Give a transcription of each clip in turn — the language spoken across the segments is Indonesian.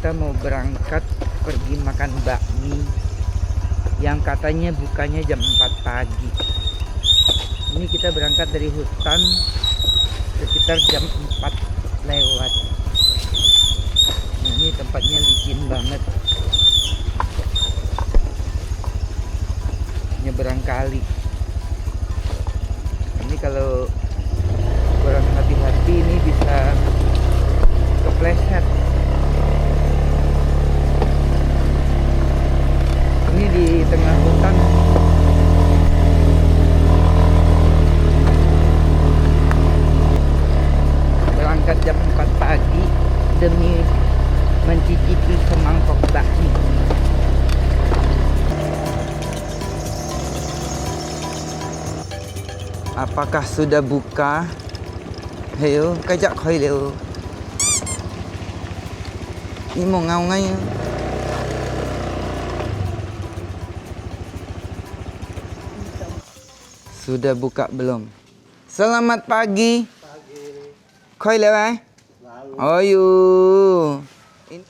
kita mau berangkat pergi makan bakmi yang katanya bukanya jam 4 pagi. Ini kita berangkat dari hutan sekitar jam 4 lewat. Nah, ini tempatnya licin banget. Nyeberang kali. Ini kalau kurang hati-hati ini bisa kepleset. Ini di tengah hutan. Berangkat jam 4 pagi demi mencicipi semangkok bakmi. Apakah sudah buka? Heyo, kajak khoi leo. Ini mau ngau ngai. Sudah buka belum? Selamat pagi. Khoi leo Oyu.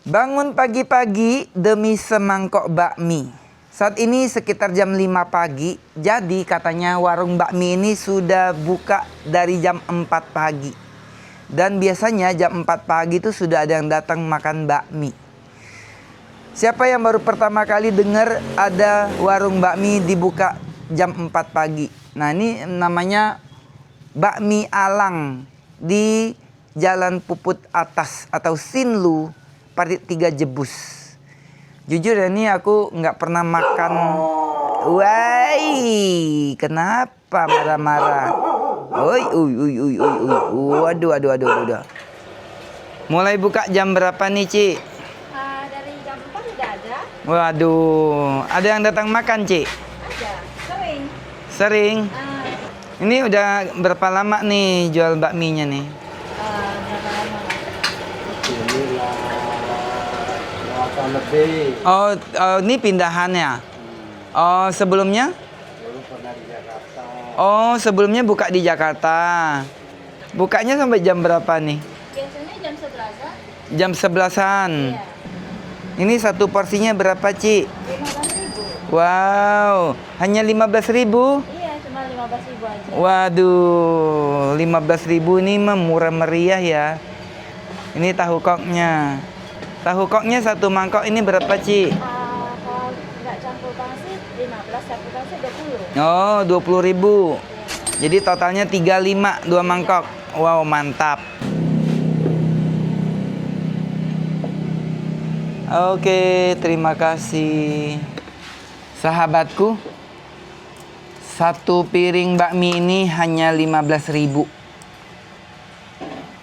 Bangun pagi-pagi demi semangkok bakmi. Saat ini sekitar jam 5 pagi. Jadi katanya warung bakmi ini sudah buka dari jam 4 pagi. Dan biasanya jam 4 pagi itu sudah ada yang datang makan bakmi. Siapa yang baru pertama kali dengar ada warung bakmi dibuka jam 4 pagi? Nah, ini namanya Bakmi Alang di Jalan Puput Atas atau Sinlu, Parit 3 Jebus. Jujur ya, ini aku nggak pernah makan. Wai, kenapa marah-marah? Waduh. Mulai buka jam berapa nih, Ci? Dari jam 4 udah ada. Waduh, ada yang datang makan, Ci? Ada, sering. Sering? Ini udah berapa lama nih jual bakminya nih? Berapa lama? Inilah 8 lebih. Oh, ini pindahannya? Oh, sebelumnya? Dulu pernah di Jakarta. Oh, sebelumnya buka di Jakarta. Bukanya sampai jam berapa nih? Biasanya jam 11-an. Jam 11-an. Iya. Ini satu porsinya berapa, Ci? 15.000. Wow, hanya 15.000? Iya, cuma 15.000 aja. Waduh, 15.000 ini mah murah meriah ya. Ini tahu koknya. Tahu koknya satu mangkok ini berapa, Ci? Kalau nggak campur pangsit 15, campur pangsit 20. Oh, 20.000. Jadi totalnya 35, 2 mangkok. Wow, mantap. Oke, terima kasih. Sahabatku, satu piring bakmi ini hanya 15.000.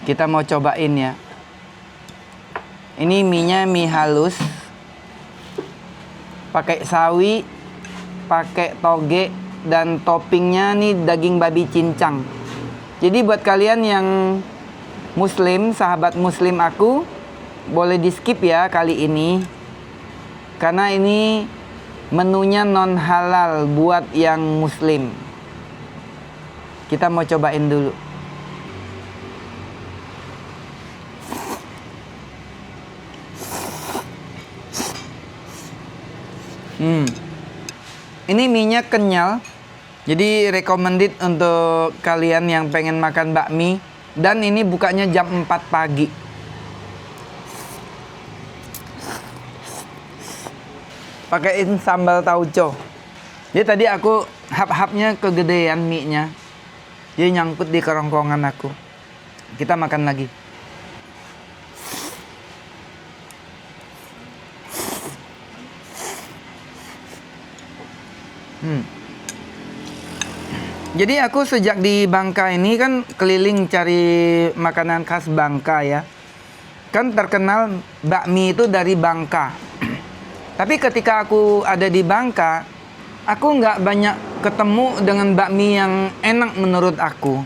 Kita mau cobain ya. Ini mie-nya mie halus. Pakai sawi, pakai toge, dan toppingnya nih daging babi cincang. Jadi buat kalian yang muslim, sahabat muslim aku, boleh di skip ya kali ini. Karena ini menunya non halal buat yang muslim. Kita mau cobain dulu. Ini mie-nya kenyal. Jadi recommended untuk kalian yang pengen makan bakmi. Dan ini bukanya jam 4 pagi. Pakaiin sambal tauco. Jadi tadi aku hap-hapnya kegedean mie-nya. Jadi nyangkut di kerongkongan aku. Kita makan lagi. Jadi aku sejak di Bangka ini kan keliling cari makanan khas Bangka ya. Kan terkenal bakmi itu dari Bangka. Tapi ketika aku ada di Bangka, aku nggak banyak ketemu dengan bakmi yang enak menurut aku.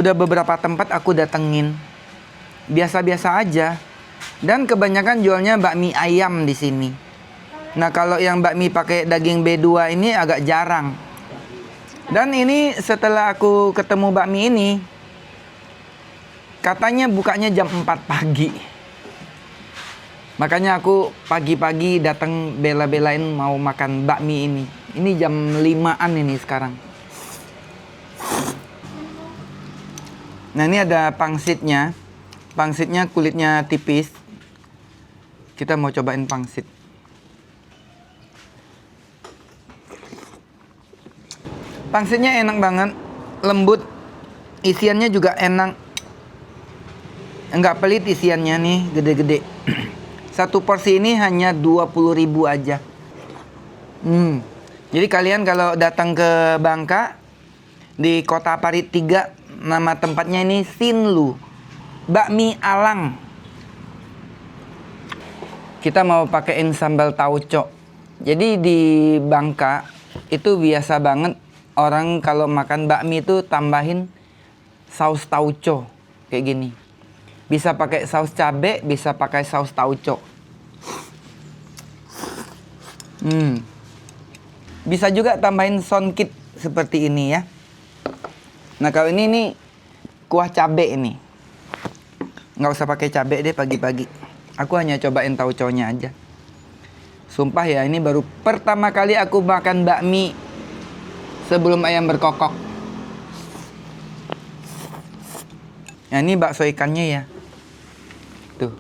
Udah beberapa tempat aku datengin, biasa-biasa aja. Dan kebanyakan jualnya bakmi ayam di sini. Nah, kalau yang bakmi pakai daging B2 ini agak jarang. Dan ini setelah aku ketemu bakmi ini, katanya bukanya jam 4 pagi. Makanya aku pagi-pagi datang bela-belain mau makan bakmi ini. Ini jam 5-an ini sekarang. Nah, ini ada pangsitnya. Pangsitnya kulitnya tipis. Kita mau cobain pangsit. Pangsitnya enak banget, lembut. Isiannya juga enak. Enggak pelit isiannya nih, gede-gede. Satu porsi ini hanya 20.000 aja. Jadi kalian kalau datang ke Bangka di Kota Parit 3, nama tempatnya ini Sinlu, bakmi alang. Kita mau pakein sambal tauco. Jadi di Bangka itu biasa banget orang kalau makan bakmi itu tambahin saus tauco kayak gini. Bisa pakai saus cabe, bisa pakai saus tauco. Bisa juga tambahin songkit seperti ini ya. Nah, kalau ini nih kuah cabe ini. Nggak usah pakai cabe deh pagi-pagi. Aku hanya cobain tauconya aja. Sumpah ya, ini baru pertama kali aku makan bakmi sebelum ayam berkokok. Nah, ini bakso ikannya ya. Tuh.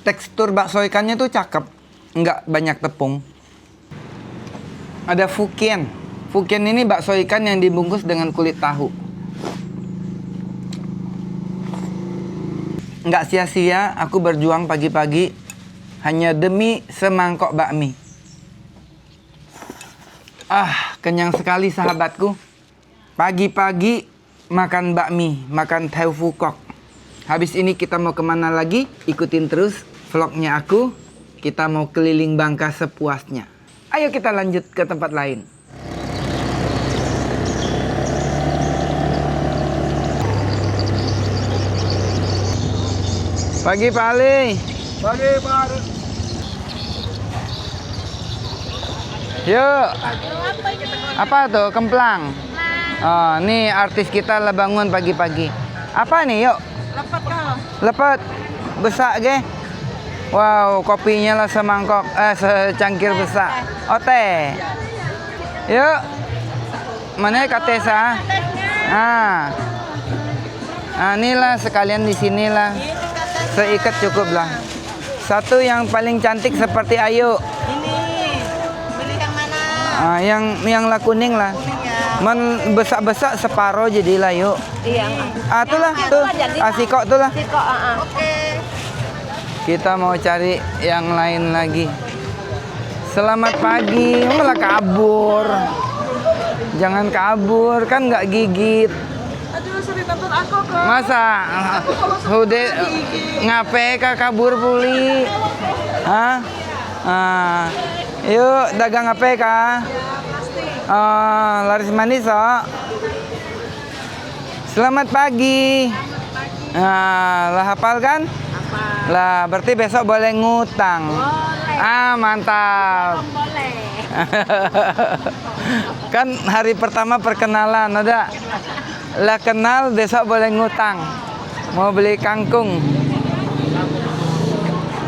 Tekstur bakso ikannya tuh cakep. Nggak banyak tepung. Ada Fukien. Fukien ini bakso ikan yang dibungkus dengan kulit tahu. Nggak sia-sia aku berjuang pagi-pagi hanya demi semangkok bakmi. Kenyang sekali sahabatku. Pagi-pagi makan bakmi, makan tofu kok. Habis ini kita mau kemana lagi? Ikutin terus vlognya aku. Kita mau keliling Bangka sepuasnya. Ayo kita lanjut ke tempat lain. Pagi Pak Ali. Pagi Pak. Yuk. Apa tuh? Kemplang. Oh, ini artis kita lah bangun pagi-pagi. Apa nih? Yuk. Lepet kau. Lepet. Besak ge. Wow, kopinya lah semangkok, secangkir besak. Oh, teh. Yuk. Mana Katesa? Ah. Nah, inilah sekalian di sinilah. Seikat cukup lah. Satu yang paling cantik seperti Ayu. Ini. Pilih yang mana? Yang lah kuning lah. Men besak-besak separuh jadilah yuk. Iya. Itulah tuh. Asikok tuh lah. Siko, Oke. Kita mau cari yang lain lagi. Selamat pagi. Malah kabur. Jangan kabur, kan nggak gigit. Aduh, sering nonton aku kok. Masa? Udah ngapain kabur puli? Hah? Yuk dagang apa kah? Laris manis oh. Selamat pagi. Lah hafal kan? Lah berarti besok boleh ngutang. Boleh. Mantap. Boleh. Kan hari pertama perkenalan ada. Lah kenal besok boleh ngutang. Mau beli kangkung.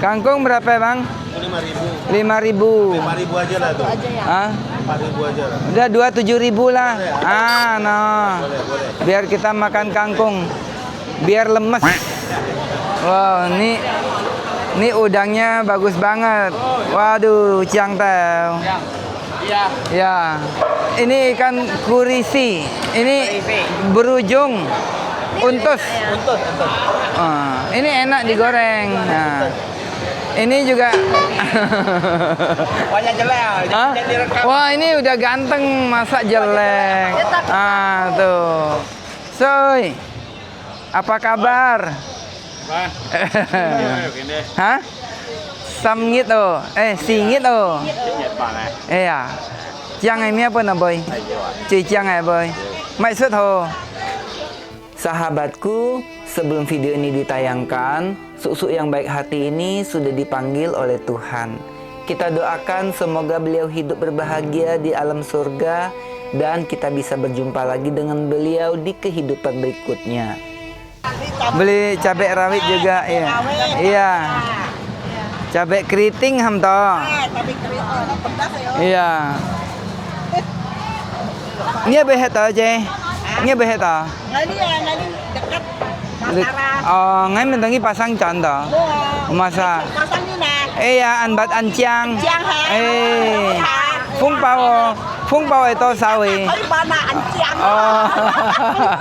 Kangkung berapa Bang? 5.000. 5.000. 5.000 aja lah tuh. Aja ya. 4.000 aja lah. Udah 7.000 lah. Boleh. Biar kita makan kangkung. Biar lemes. Wow, ini udangnya bagus banget. Waduh, ciang teh. Iya. Ya. Ini ikan kurisi. Ini berujung untus. Untus. Ini enak digoreng. Nah. Ini juga. Banyak jelek. Hah? Wah, ini udah ganteng, masa jelek. Tuh. Soy. Apa kabar? Hah? Samngit oh. Singit oh. Iya. Chiang này apa na boy? Cuy chiang ya boy. Maksud ho. Sahabatku, sebelum video ini ditayangkan, Susuk yang baik hati ini sudah dipanggil oleh Tuhan. Kita doakan semoga beliau hidup berbahagia di alam surga dan kita bisa berjumpa lagi dengan beliau di kehidupan berikutnya. Beli cabai rawit juga, iya. Iya. Cabai keriting ham toh. Iya. Ini behet toh, Je. Ini behet toh. Ngali dekat Oh, ngai mentangi pasang con toh. Masa. pasang ni nè. Iya, an bat an chiang. Chiang ha. Phung bao itu sawi. Thấy ba na anh chàng. Oh.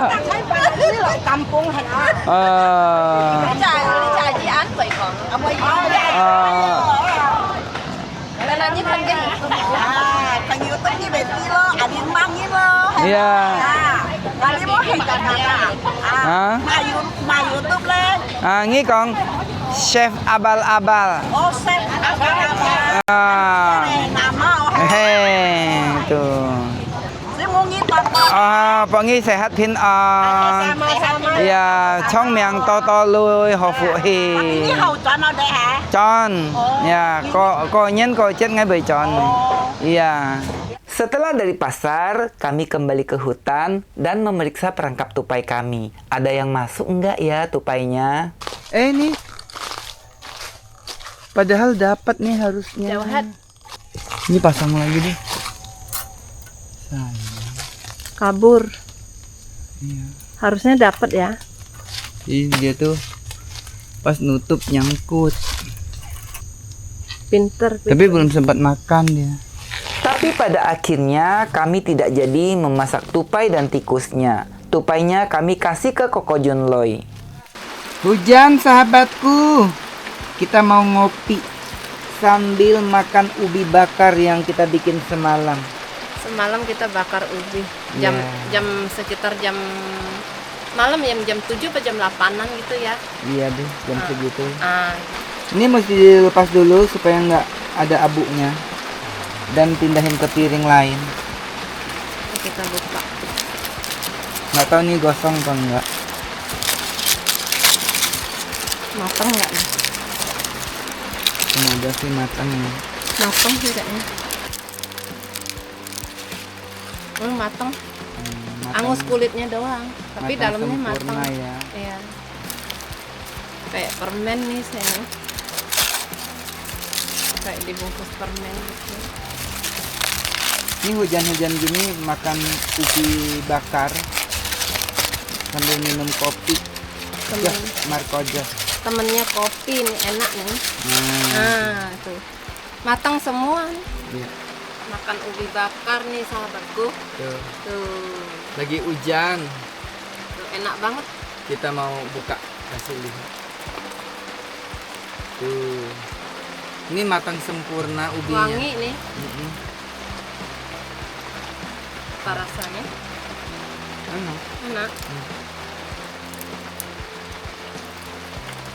Thấy ba na là kampung hả? Chạy đi ăn vậy còn. Ông ấy. Là như con cái. Thằng yêu tính như vậy lo, anh đi mang như lo. Iya. Kali mau hidup Hah? Mà YouTube lên. Ini kong chef abal-abal. Oh, chef apa? Nama Tuh. Saya mau ngitar Pengi sehat pin sama-sama. Iya, chong miang to lui ho phụ hi. Ini hầu cho nó đây hả? Con. Ya, ko nyen ko chet ngai bei con. Iya. Setelah dari pasar, kami kembali ke hutan dan memeriksa perangkap tupai kami. Ada yang masuk enggak ya tupainya? Nih. Padahal dapat nih harusnya. Jauhat. Ini pasang lagi deh. Kabur. Iya. Harusnya dapat ya. Ini dia tuh pas nutup nyangkut. Pinter. Tapi belum sempat makan dia. Tapi pada akhirnya kami tidak jadi memasak tupai dan tikusnya. Tupainya kami kasih ke Koko Junloy. Hujan sahabatku. Kita mau ngopi sambil makan ubi bakar yang kita bikin semalam. Semalam kita bakar ubi sekitar jam malam jam 7 atau jam 8-an gitu ya. Iya deh, jam segitu. Ah, Ini mesti dilepas dulu supaya nggak ada abunya. Dan pindahin ke piring lain. kita buka. Nggak tahu nih gosong apa enggak. Matang nggak nih? Semoga sih matang ya. Matang sih kayaknya. Matang. Matang. Angus kulitnya doang, tapi Matang dalamnya sempurna matang. ya. Iya. Kayak permen nih saya. Kayak dibungkus permen gitu. Ini hujan-hujan gini makan ubi bakar sambil minum kopi. Ya, Markoja. Temennya kopi nih enak nih. Nah, tuh. Matang semua nih. Iya. Makan ubi bakar nih sahabatku. Tuh. Tuh. Lagi hujan. Tuh, enak banget. Kita mau buka kasih lihat. Tuh. Ini matang sempurna ubinya. Wangi nih. Mm-mm. Apa rasanya? Enak. Enak.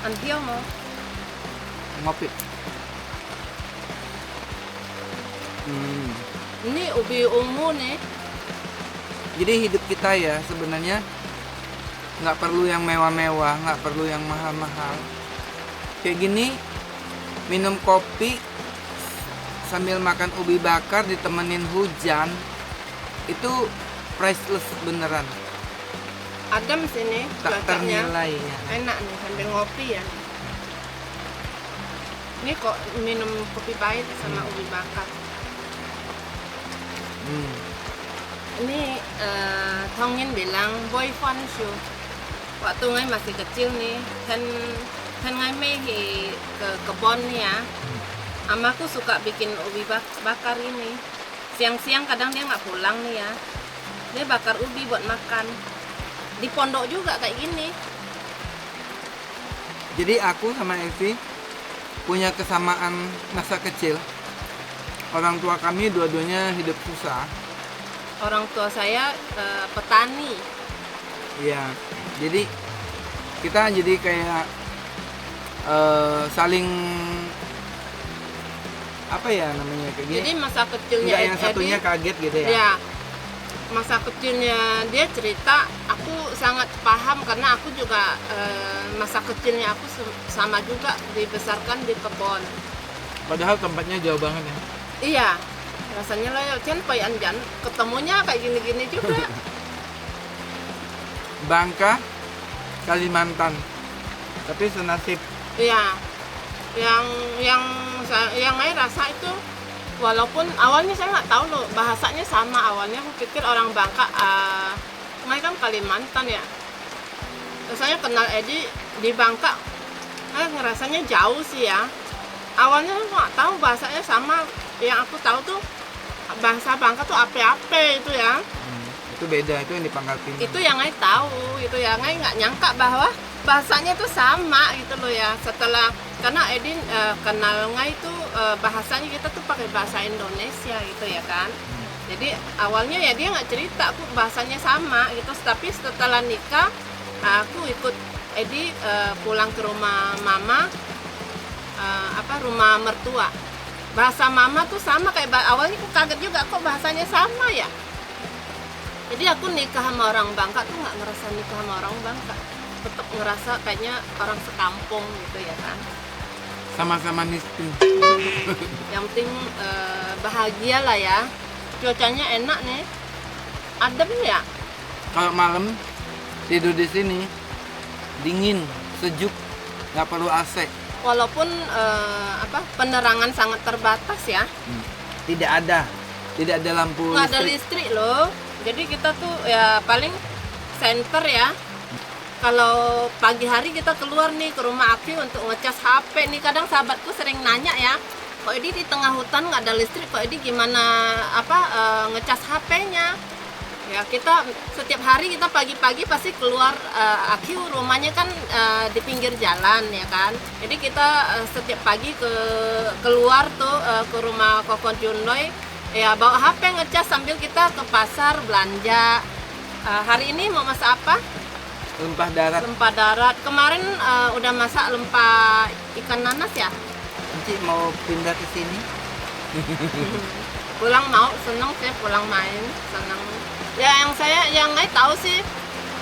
Antio mau? Ngopi. Ini ubi ungu nih. Jadi hidup kita ya sebenarnya nggak perlu yang mewah-mewah, nggak perlu yang mahal-mahal. Kayak gini, minum kopi sambil makan ubi bakar ditemenin hujan, itu priceless beneran. Adem sini Tak cuacanya. ternilai ya. Enak nih sambil ngopi ya. Ini kok minum kopi pahit sama ubi bakar. Ini Thongin bilang boy fun show. Waktu Ngai masih kecil nih, kan Ngai pergi ke kebun nih ya. Amaku suka bikin ubi bakar ini. Siang-siang kadang dia nggak pulang nih ya. Dia bakar ubi buat makan. Di pondok juga kayak gini. Jadi aku sama Evi punya kesamaan masa kecil. Orang tua kami dua-duanya hidup susah. Orang tua saya petani. Iya. Jadi kita jadi kayak saling apa ya namanya kayak gini. Jadi masa kecilnya Enggak yang satunya kaget gitu ya. Ya, masa kecilnya dia cerita, aku sangat paham karena aku juga masa kecilnya aku sama juga dibesarkan di kebun. Padahal tempatnya jauh banget ya. Iya, rasanya lah Chen Pai Anjan ketemunya kayak gini-gini juga. Bangka Kalimantan. Tapi senasib. Iya. Yang saya rasa itu walaupun awalnya saya nggak tahu loh bahasanya sama, awalnya aku pikir orang Bangka, Ngai kan Kalimantan ya. Terus saya kenal Edi di Bangka, ngerasanya jauh sih ya. Awalnya aku nggak tahu bahasanya sama, yang aku tahu tuh bahasa Bangka tuh ape-ape itu ya. Itu beda, itu yang di Pangkal Pinang. Itu yang Ngai tahu, itu ya Ngai nggak nyangka bahwa bahasanya tuh sama gitu loh ya. Setelah karena Edin kenal Ngai itu bahasanya kita tuh pakai bahasa Indonesia gitu ya kan. Jadi awalnya ya dia nggak cerita aku bahasanya sama gitu, tapi setelah nikah aku ikut Edi pulang ke rumah mama, rumah mertua. Bahasa mama tuh sama kayak awalnya aku kaget juga kok bahasanya sama ya. Jadi aku nikah sama orang Bangka tuh nggak ngerasa nikah sama orang Bangka, tetap ngerasa kayaknya orang sekampung gitu ya kan. Sama-sama miskin. Yang penting bahagia lah ya. Cuacanya enak nih, adem ya. Kalau malam tidur di sini dingin, sejuk, nggak perlu AC. Walaupun penerangan sangat terbatas ya. Tidak ada lampu Nggak ada listrik. listrik loh. Jadi kita tuh ya paling center ya. Kalau pagi hari kita keluar nih ke rumah Aki untuk ngecas HP nih. Kadang sahabatku sering nanya ya, kok Edi di tengah hutan nggak ada listrik, kok Edi gimana ngecas HP-nya? Ya kita setiap hari kita pagi-pagi pasti keluar, Aki rumahnya kan di pinggir jalan ya kan. Jadi kita setiap pagi keluar tuh ke rumah Koko Junloy, ya bawa HP ngecas sambil kita ke pasar belanja. Hari ini mau masak apa? Lempah darat. Lempah darat. Kemarin udah masak lempah ikan nanas ya. Nanti mau pindah ke sini. Pulang mau, seneng sih pulang main, seneng. Ya yang saya tahu sih,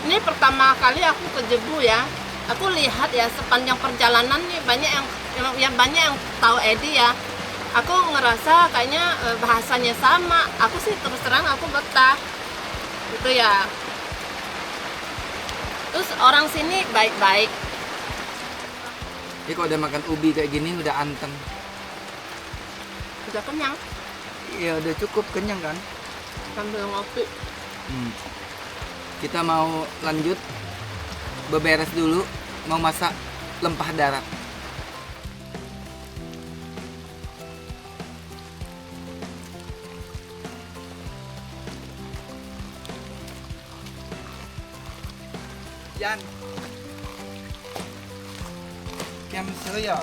ini pertama kali aku ke Jebu ya. Aku lihat ya sepanjang perjalanan nih banyak yang tahu Edi ya. Aku ngerasa kayaknya bahasanya sama. Aku sih terus terang aku betah. Gitu ya. Terus orang sini baik-baik. Jadi kalau udah makan ubi kayak gini udah anteng. Udah kenyang Ya udah cukup kenyang kan. sambil ngopi. Kita mau lanjut beberes dulu, mau masak lempah darat. Yan. Kem ya.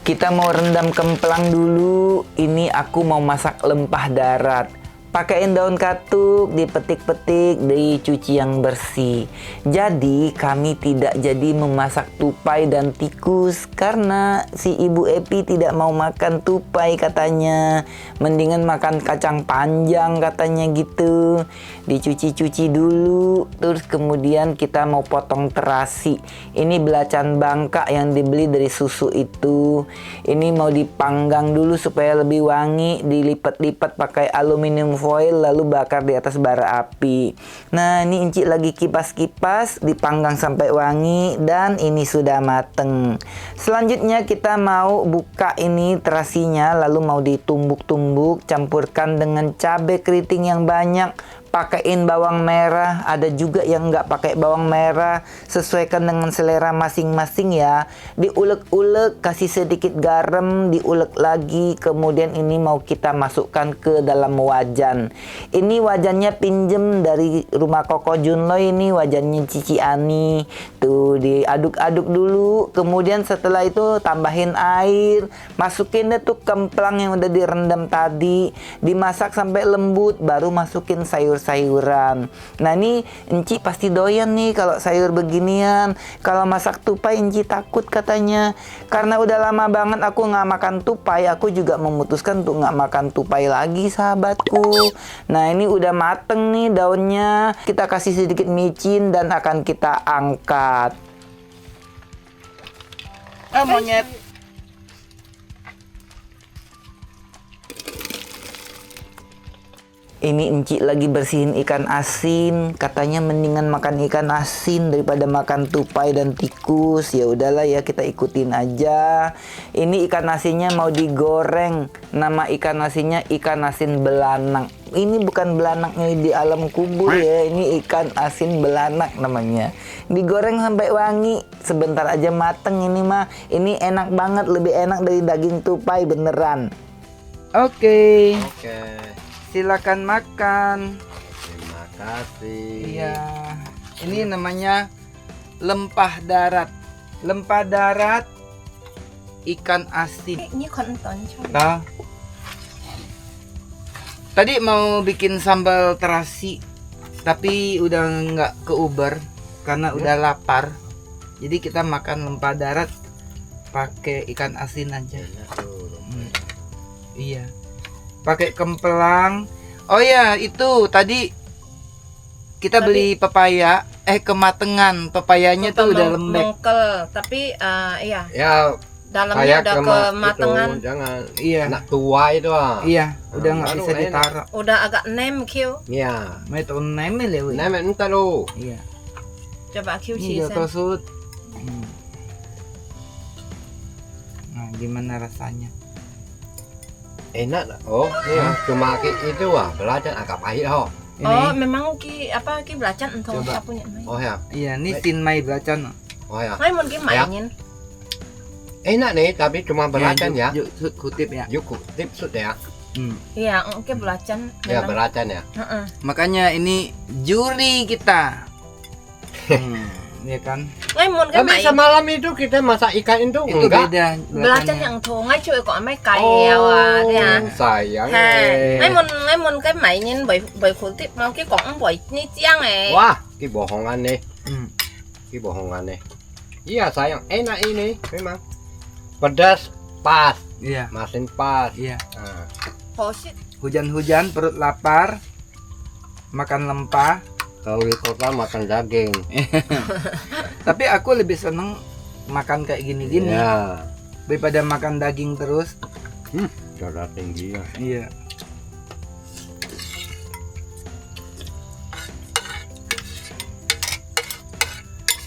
Kita mau rendam kemplang dulu. Ini aku mau masak lempah darat. Pakaiin daun katuk, dipetik-petik, dicuci yang bersih. Jadi kami tidak jadi memasak tupai dan tikus karena si Ibu Epi tidak mau makan tupai katanya. Mendingan makan kacang panjang katanya gitu. Dicuci-cuci dulu, terus kemudian kita mau potong terasi. Ini belacan Bangka yang dibeli dari susu itu. Ini mau dipanggang dulu supaya lebih wangi, dilipat-lipat pakai aluminium foil lalu bakar di atas bara api. Nah, ini Encik lagi kipas-kipas, dipanggang sampai wangi dan ini sudah mateng. Selanjutnya kita mau buka ini terasinya lalu mau ditumbuk-tumbuk, campurkan dengan cabai keriting yang banyak. Pakaiin bawang merah, ada juga yang nggak pakai bawang merah, sesuaikan dengan selera masing-masing ya. Diulek-ulek, kasih sedikit garam, diulek lagi, kemudian ini mau kita masukkan ke dalam wajan. Ini wajannya pinjem dari rumah Koko Junloy, ini wajannya Cici Ani. Tuh diaduk-aduk dulu, kemudian setelah itu tambahin air, masukin deh tuh kemplang yang udah direndam tadi, dimasak sampai lembut, baru masukin sayuran. Nah ini Enci pasti doyan nih kalau sayur beginian. Kalau masak tupai Enci takut katanya. Karena udah lama banget aku nggak makan tupai, aku juga memutuskan untuk nggak makan tupai lagi sahabatku. Nah ini udah mateng nih daunnya. Kita kasih sedikit micin dan akan kita angkat. Monyet. Ini Encik lagi bersihin ikan asin. Katanya mendingan makan ikan asin daripada makan tupai dan tikus. Ya udahlah ya, kita ikutin aja. Ini ikan asinnya mau digoreng. Nama ikan asinnya ikan asin belanak. Ini bukan belanaknya di alam kubur ya. Ini ikan asin belanak namanya. Digoreng sampai wangi. Sebentar aja mateng ini mah. Ini enak banget, lebih enak dari daging tupai beneran. Oke. Silakan makan. Terima kasih. Iya. Ini namanya lempah darat. Lempah darat ikan asin. Ini konten coy. Nah. Tadi mau bikin sambal terasi, tapi udah nggak keuber karena udah lapar. Jadi kita makan lempah darat pakai ikan asin aja. Iya. Pakai kempelang. Oh ya, itu tadi kita beli pepaya, kematangan. Pepayanya tuh udah lembek. Mengkel, tapi iya, Ya, dalamnya kayak udah kematangan. itu, jangan Iya. nak tua itu ah. Iya, udah nggak baru bisa enak. ditaruh. Udah agak nem Q. Ya. May to nemel ya, weh. Nah, entar lu. Iya. Coba Q Ini cheese. jatuh sud. Nah, gimana rasanya? Enak tak? Oh, iya. Cuma itu belajar agak pahit oh. Oh, memang ki belacan entong Coba. apa punya main. Oh ya. Iya, ini tin mai belacan. Oh ya. Main mun ki mainin. Enak nih, tapi cuma belacan ya. Yuk, sud kutip ya. Yuk, tip sud ya. Iya, ki belacan. Ya, memang. belacan ya. Heeh. Makanya ini juri kita. Iya kan? Main mun ki Tapi main. semalam itu kita masak ikan itu Itu enggak. beda. Belacan belacannya. yang tuh ngai cuy kok amai kaya wa dia. Sayang. Ha, main mun cái mainin bởi kutip mau ki kong bởi ni chiang Wah, ki bohongan nih. Hmm. Ki bohongan nih. Iya, sayang. Enak ini memang. Pedas pas, Iya. masin pas. Iya. Nah. Hosit. Hujan-hujan perut lapar. Makan lempah. Kalau di kota makan daging. Tapi aku lebih seneng makan kayak gini-gini Ya. daripada makan daging terus. Darah tinggi ya. Iya.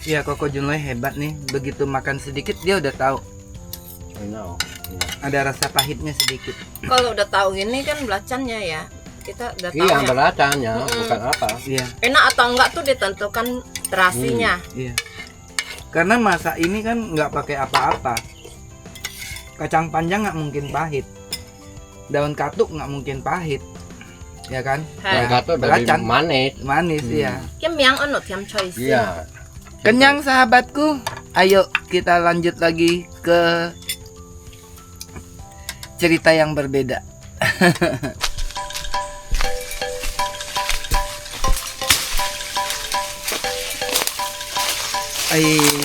Iya, Koko Junloy hebat nih. Begitu makan sedikit dia udah tahu. Enak. Ada rasa pahitnya sedikit. Kalau udah tahu gini kan belacannya ya. Kita udah tahu Iya, ya. belacannya bukan apa. Iya. Enak atau enggak tuh ditentukan terasinya. Iya. Karena masak ini kan nggak pakai apa-apa. Kacang panjang nggak mungkin pahit. Daun katuk nggak mungkin pahit. Ya kan? Yang kata belacan. lebih manis. Manis ya. Cái miếng ăn nốt thêm choy xương. Iya. Kenyang sahabatku. Ayo kita lanjut lagi ke cerita yang berbeda.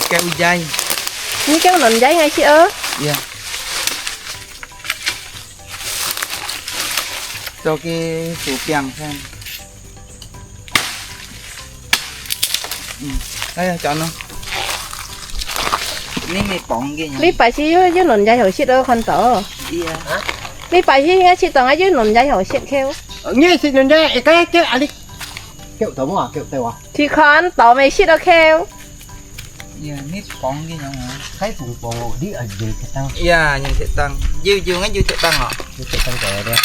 Keo jai. Ini keo nón giấy ngay chị ơ. Dạ. Cho cái sủ piang xem. Đây chọn không? Ini mày bỏng kia nhỉ? Lý bài chị với nón giấy hồi xịt ơ con tỏ. Iya. Lý bài chị nghe chị tỏ ngay với nón giấy hồi xịt keo. Nghe xin lần đây cái ali. Kẹo tống à, kẹo tèo à. Chị con tỏ mày xịt ơ keo. Iya, ini bỏng kia nhỉ? Cái bùng bò đi ở gì cái tao. Iya, yang setang. Jiu ngay jiu setang hả? Cái tao kẹo đây.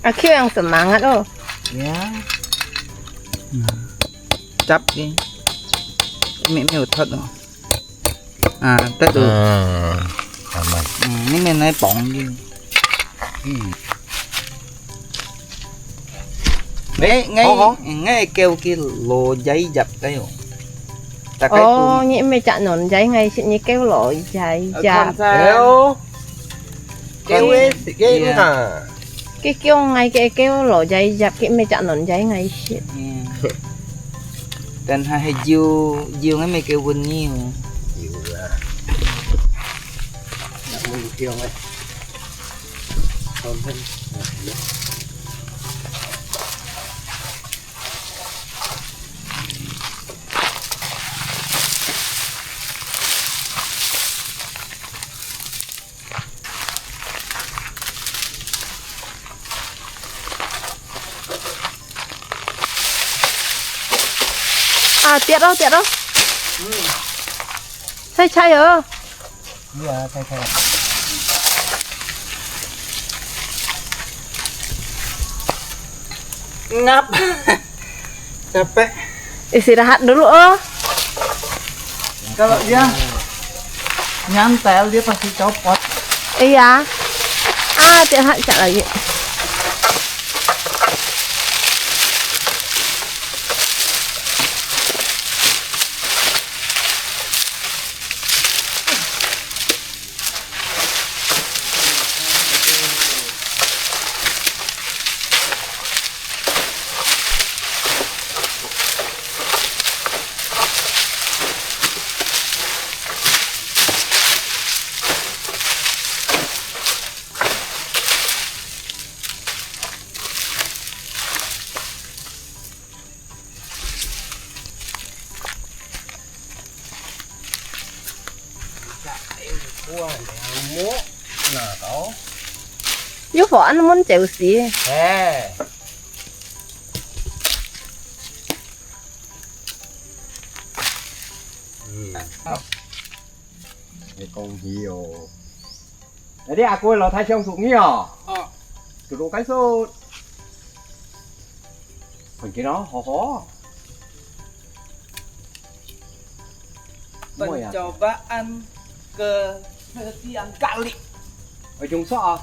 À keo yang semangat oh. Ya. Cap đi. Mẹ mèo thật rồi. À, tất được. Aman. Ini mày nói bỏng đi. Ngay ngay kêu kia lồ giấy dập cái rồi. Ta cái Ồ, nhị mày chặn nón giấy ngay chị như keo lỗi giấy dạ. Kẹo. Kẹo ấy cái Dạ. hả? Cái keo ngay cái keo lỗi giấy dập cái mày chặn nón giấy ngay chị. Dan hai jiu ngay mày kêu quên nhiều. Chịu à. Đã muốn kêu ấy. Không thân. tiết đâu, tiết đâu. Thấy chay ở. Iya, saya. Ngap. Capek. Istirahat dulu oh. Kalau dia nyantel dia pasti copot. Iya. Istirahat cak lagi. Nah, tahu. Yêu phỏ ăn muốn chịu xí. Cái con nhiều. Jadi aku lo thay xong sụn nhiều. Tụi đồ cái số. Phần kia nó ho. Pencobaan ke sekian kali. Ujung sok.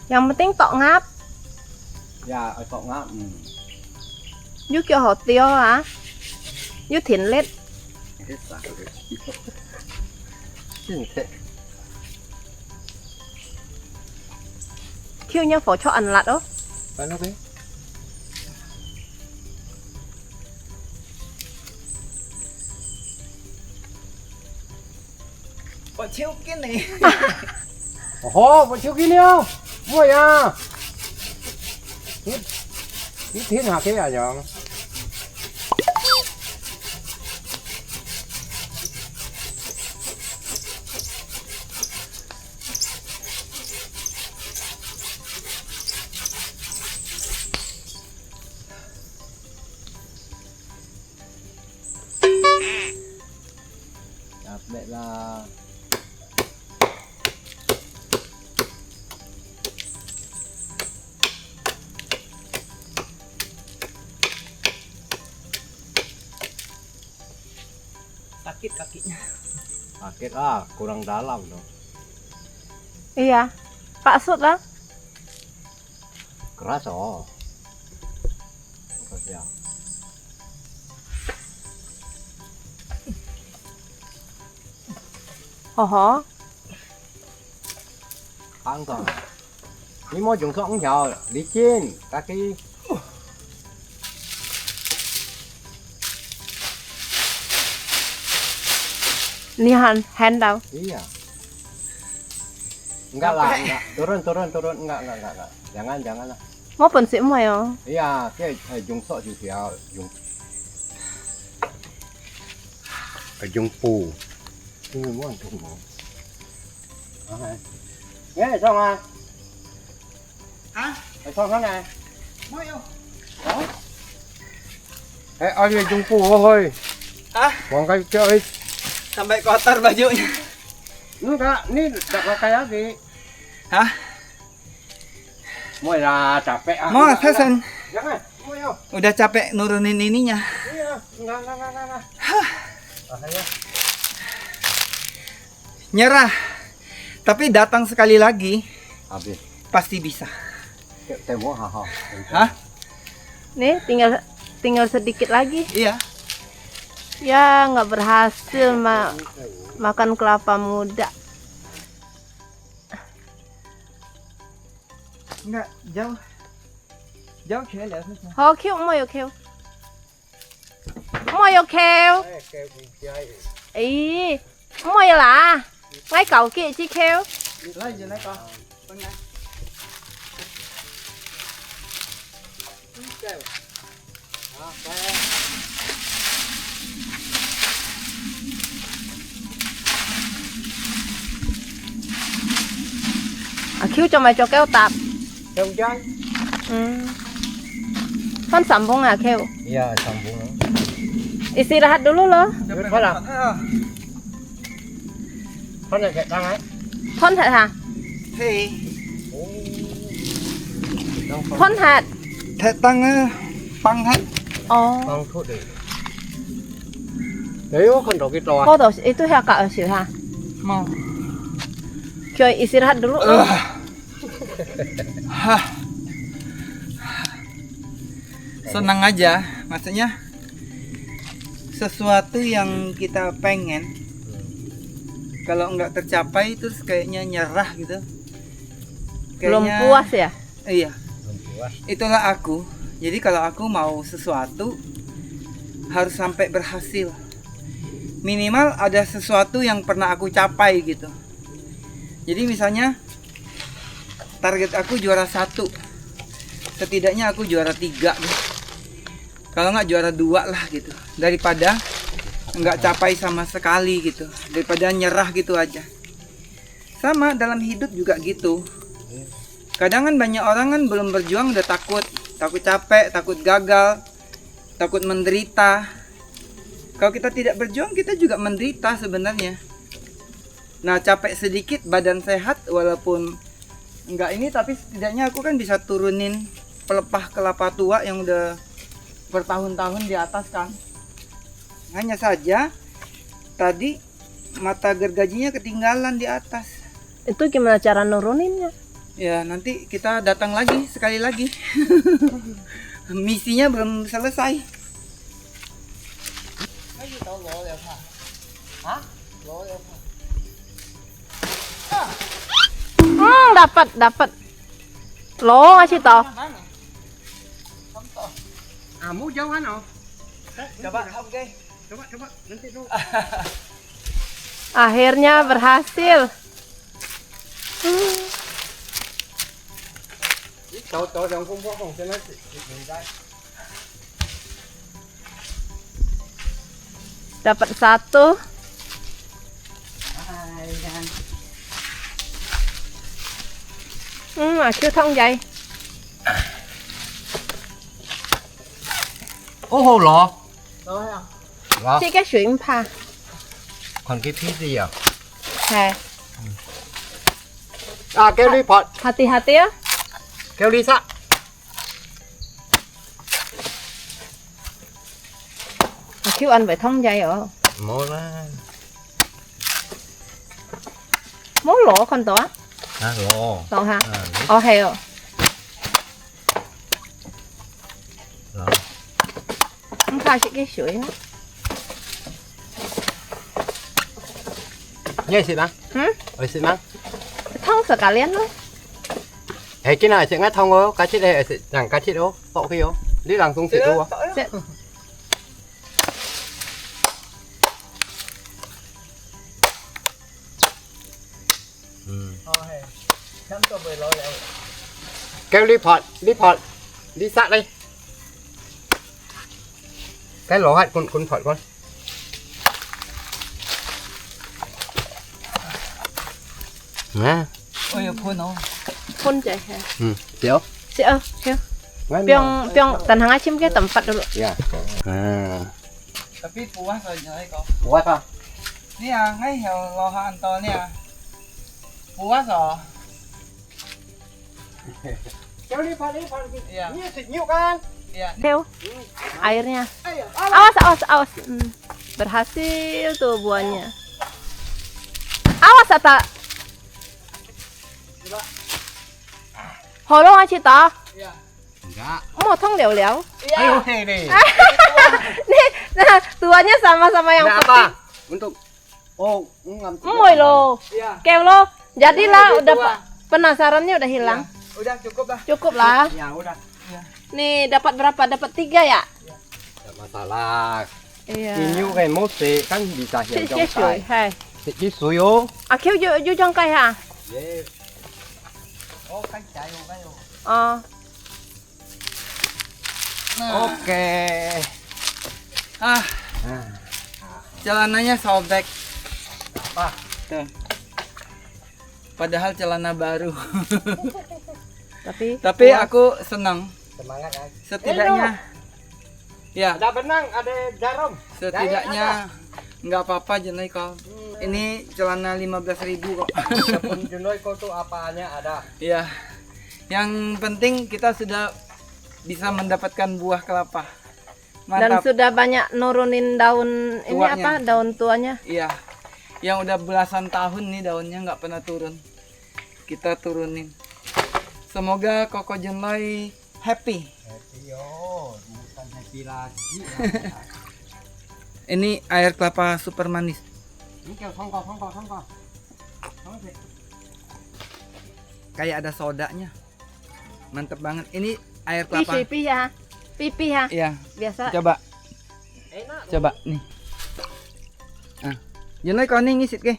Yang penting tok ngáp. Ya, ở sok ngáp. Yêu kiểu hổ tiêu hả? Yêu thiến lết. Kêu nhau phổ cho ăn lạt đó. Phải nó biết. Bỏ chiếu cái này. Ồ, bọn chiếu kia liêu. Mua à. Ít thiên hạt thế à nhở? Đặc biệt là Sakit kakinya. sakit kurang dalam dong. Iya. Pak Sud lah. Keras oh. Keras ya. Hò. Ăn rồi. Đi mua dùng sọn nhỏ đi chín kaki. Ni hand đâu? Iya. Enggak lah, enggak. Turun. Enggak. Jangan lah. Mau pun sih mau ya. Iya, cái dùng sọ thì dùng phù. Cái người muốn dùng nó. Nghe xong à? Hah? Xong thế này. Mau yuk. Đó. Ai dùng phù thôi. Hah? Buang cái chơi. Sampai kotor bajunya. Enggak, ini tak pakai lagi. Hah? Mau ya capek ah. Mau Hasan. Jangan. Mau yuk. Udah capek nurunin ininya. Iya, enggak. Ya. Nyerah. Tapi datang sekali lagi Habis. pasti bisa. Temu haha. Hah? Nih tinggal sedikit lagi. Iya. Ya nggak berhasil makan kelapa muda. Enggak, jauh. Jauh kìa lihat. Ho kêu mau yo kêu. Mau yo kêu. Ý, mau yo là. Ngay cầu kia chi kêu. Lấy gì này con. Con nha. Kêu cho mày cho kéo tạp. Không chơi. Con sắm không à kêu. Iya, sambung. Istirahat dulu loh. Thôi à? Thôi này đang ấy. Thon thật hả? Hei, Thon thật. thế tăng băng hết. Oh. Bang thuốc đi. Đấy có con đồ cái trò. Foto itu ya Kak Syu ha. Mau. Coy istirahat dulu. Senang aja, maksudnya sesuatu yang kita pengen kalau nggak tercapai terus kayaknya nyerah gitu. Belum puas ya? Iya, Belum puas. itulah aku. Jadi kalau aku mau sesuatu harus sampai berhasil. Minimal ada sesuatu yang pernah aku capai gitu. Jadi misalnya target aku juara 1, setidaknya aku juara 3 gitu. Kalau nggak juara 2 lah gitu, daripada nggak capai sama sekali gitu, daripada nyerah gitu aja. Sama dalam hidup juga gitu. Kadang kan banyak orang kan belum berjuang udah takut capek, takut gagal, takut menderita. Kalau kita tidak berjuang kita juga menderita sebenarnya. Nah, capek sedikit badan sehat walaupun enggak ini, tapi setidaknya aku kan bisa turunin pelepah kelapa tua yang udah bertahun-tahun di atas kan. Hanya saja tadi mata gergajinya ketinggalan di atas. Itu gimana cara nuruninnya? Ya nanti kita datang lagi sekali lagi. Misinya belum selesai. Dapat. Lo ngasih tau. Mau jauhan oh? Coba, oke. Coba nanti dulu. Akhirnya berhasil. Tàu đồng không có phòng cho nó hiện ra. Dapat 1. Chưa thông vậy. Ô hồ lọ. Lọ. Chỉ cái chuyện pa. Còn cái phí gì à? Hè. À kêu ly phật. Hati-hati ya. Kêu ly sạ. Kêu anh phải thông dây ở. Mô ra. Món lỗ con tổ. À lọ. Tổ hả? À, Heo. lọ. Không phải chỉ cái chuyện. Nghe xịn ăn. Xịn ăn. Thông sekalian loh. Cái này sẽ ngắt thông ơi, cá chết đây sẽ chẳng cá chết đâu, tọ khi đâu, đi làm xuống xịn đâu. Kêu đi phật, đi sát đây. Cái lỗ hạt con phật con. Nè. Oh ya pun oh. Pun chạy hè. Siapa? Siapa? Piong tanhang acim ke tempat dulu. Ya. Ah. Tapi puas aja kok. Buat apa? Ini ya, ngay hiểu lo ha Anto ni ya. Puas oh. Kêu đi phật. Iya. Ini thịt nhiều kan? Iya. Theo airnya. Awas. Berhasil tuh buahnya. Awas Ata. Holong aja ta. Iya. Enggak. Mau thông liao. Ayo nih. Nih, nah, tuanya sama-sama yang Ada putih. apa? Untuk ngam. Emoy lo. Iya. Kew lo. Jadilah Ini udah dua. penasarannya udah hilang. Udah cukup lah. Cukup lah. Ya udah. Nih dapat berapa? Dapat 3 ya? Tidak masalah. Iya. Ini cái mốt thì kan bisa hiểu trong Chiếc sủi cái. hay. Chiếc sủi ô. À kêu vô trong cây hả? Yeah. Oh, kan cair kan. Ờ. Oke. Celananya sobek. Apa? Tuh. Padahal celana baru. Tapi Tapi aku senang. Semangat kan. Setidaknya Ya, Ada benang, ada jarum. setidaknya nggak apa-apa Junoi kau. Ini celana 15.000 kok. Adapun Junoi kau tuh apaannya ada. Ya, yang penting kita sudah bisa mendapatkan buah kelapa. Dan Mantap. sudah banyak nurunin daun ini Tuanya. apa? Daun tuanya. Iya, yang udah belasan tahun nih daunnya nggak pernah turun. Kita turunin. Semoga Koko Junoi happy. Happy bukan happy lagi. Ini air kelapa super manis. Ini kau songkok. Kayak ada sodanya. Mantep banget. Ini air kelapa. Pipih ya. Pipih ya. Iya, Biasa. coba. Enak. Coba nih. Ah. Junoi kau nih ngisit ke?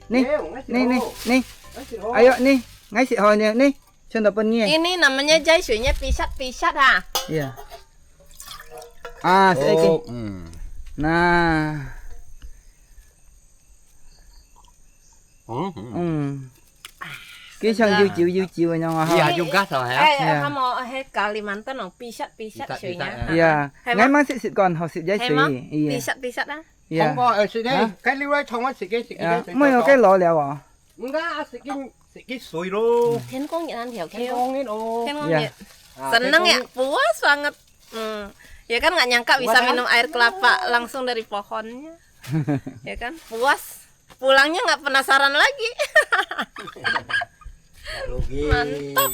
Nih. Nih. Ayo nih. Ngasih honya nih. Contoh penye. Ini namanya jai suinya pisat ha. Iya. Ah, saya ke. Nah. Cái sang yêu chiều nhau hả? Iya juga so ya. Iya. Kamu Kalimantan dong pisat Pisat, suinya. pisat, Iya. Hay Ngay không? mang xịt còn học xịt giấy Hay xì. không? Iya. Pisat á. Iya. Songkok sini. Hah? Cái lưu đây thông xịt cái Dạ. Mới có cái lọ lẹo à? Enggak, sedikit suy lo. Handphone nhận hiểu kêu. Kengkongin oh. Handphone Iya. nhận. Seneng ya, puas banget. Ya kan nggak nyangka bisa Puas, kan? minum air kelapa langsung dari pohonnya. Ya kan, puas. Pulangnya nggak penasaran lagi. Logi. Mantap.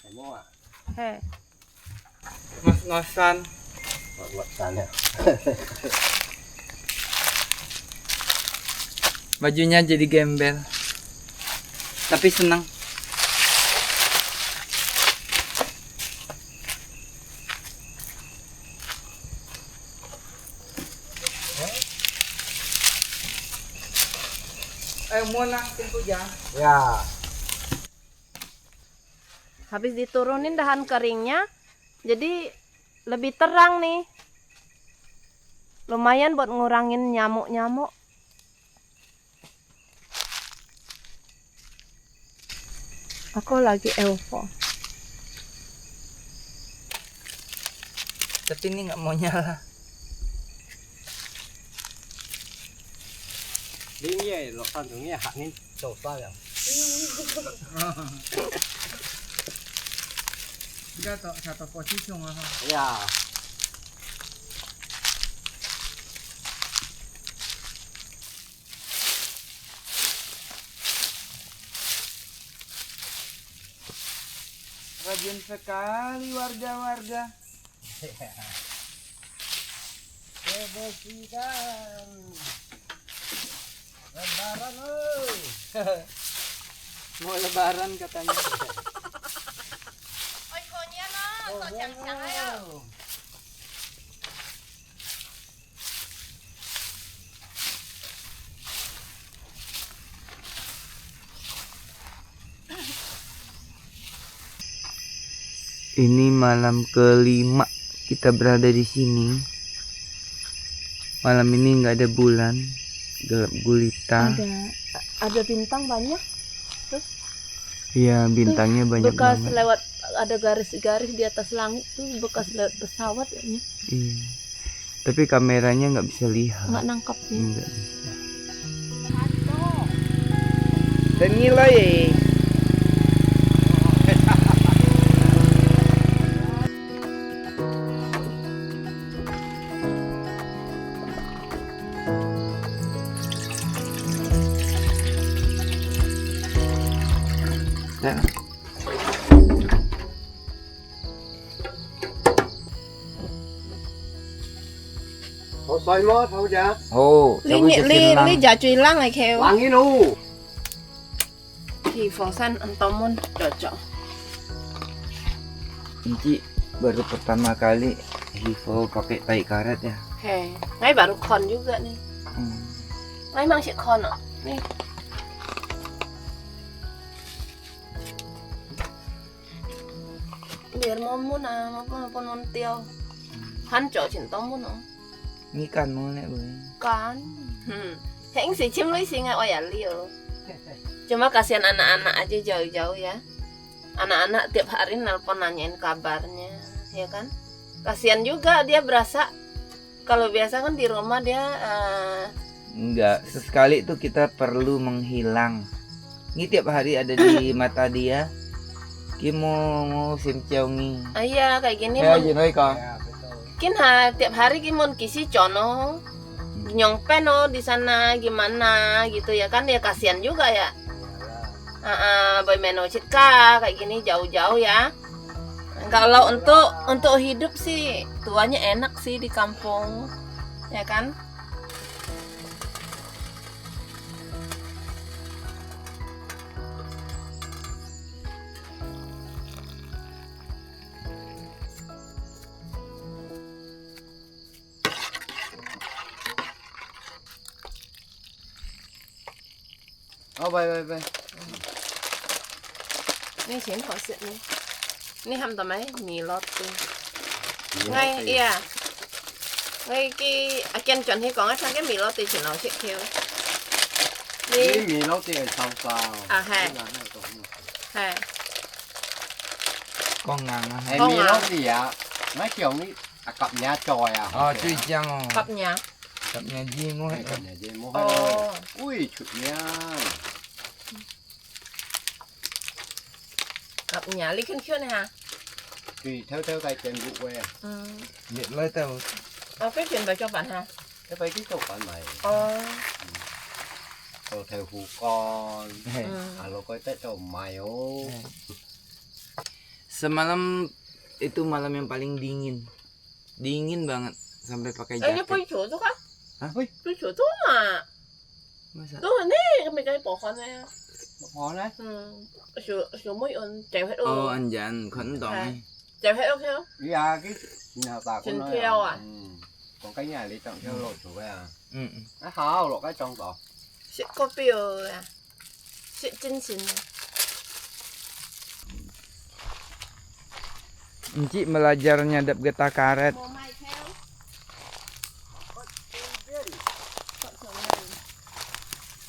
Semua. Heh. Ngos-ngosan. Buat sana. Bajunya jadi gembel. Tapi senang. Mau nangkin ya. Ya. Habis diturunin dahan keringnya, jadi lebih terang nih. Lumayan buat ngurangin nyamuk-nyamuk. Aku lagi eufo. Tapi ini nggak mau nyala. Đi nghe lo san nghe hạt nên đổ ra rồi. Kita satu posisi nggak? Ya. Rajin sekali warga-warga. Kebersihan. Lebaran oi. Mau lebaran katanya. Ôi cô nhé nó, cô chẳng chẳng ấy ạ. Ini malam kelima kita berada di sini. Malam ini nggak ada bulan, gelap gulita. Ada bintang banyak. Iya, bintangnya banyak Bekas banget. lewat ada garis-garis di atas langit tuh bekas lewat pesawat kayaknya. Iya. Tapi kameranya nggak bisa lihat. Nggak nangkap ya. Nggak bisa. Dan nilai. Ya. Thôi xoay mốt thôi cha. Oh, Li giả truy lang này khéo. Langin lu. Thì phò san antomon cocok. Inci baru pertama kali Hivo pakai tai karet ya. Heh, ngay baru kon juga nih. Ngay mang si kon ạ. Nih. Biar momun à, pon mon tiêu. Hắn chỗ chỉnh tông muốn không? Ini kan mau nek boy. Kan. Heng si cim lu sih nggak ya liu. Cuma kasihan anak-anak aja jauh-jauh ya. Anak-anak tiap hari nelpon nanyain kabarnya, ya kan? Kasihan juga dia berasa. Kalau biasa kan di rumah dia Enggak, sesekali itu kita perlu menghilang. Ini tiap hari ada di mata dia. Kimo sim ciongi. iya kayak gini. Ya aja noi kok. Mungkin tiap hari Kimon kisi cono nyongpen di sana gimana gitu ya kan, ya kasihan juga ya. Boy meno citka kayak gini jauh-jauh ya. Kalau untuk hidup sih tuanya enak sih di kampung ya kan. Ờ, bay. Ini sih kok sih nih. Ini ham tao mấy mì lót tu. Ngay iya. Ngay cái kiên chuẩn thì có cái mì lót thì chỉ nó sẽ kêu. Cái Đi. mì nấu thì sao sao. À, hè. Hè. Con ngang á. Em Không mì à. nấu gì ạ? Mấy kiểu ní cặp nhà tròi à? Cuy chang. Cặp nhà. Cặp nhà gì mua hết. Cặp nhà gì mua hết rồi. Ui, chuyện nha. Cặp nhà lý khuyên này hả? Tùy theo cái tiền vụ quê. Liệt lấy tao. Cái chuyện về cho bạn hả? Cái phải cái chỗ bạn mày. Rồi theo hù con. Lo coi tết cho mày ô. Semalam itu malam yang paling dingin. Dingin banget sampai pakai Ini jaket. punya chủ tuh kan? Hah? Punya chủ tuh mà. Masa? Tuh ini kami cái bỏ con này. Ngon đấy. Chủ mới ơn chèo hết Oh, luôn. anjan khẩn tòng Hả? ấy. Chèo hết không theo? Đi à, cái nhà ta cũng Trên nói theo à. à? Còn cái nhà lý trọng theo lột chủ về à. Ừ. Nó hao lột cái trong tỏ. Sẽ có biểu à? Sẽ chân chính à? Encik belajar nyadap getah karet. Mau mai theo.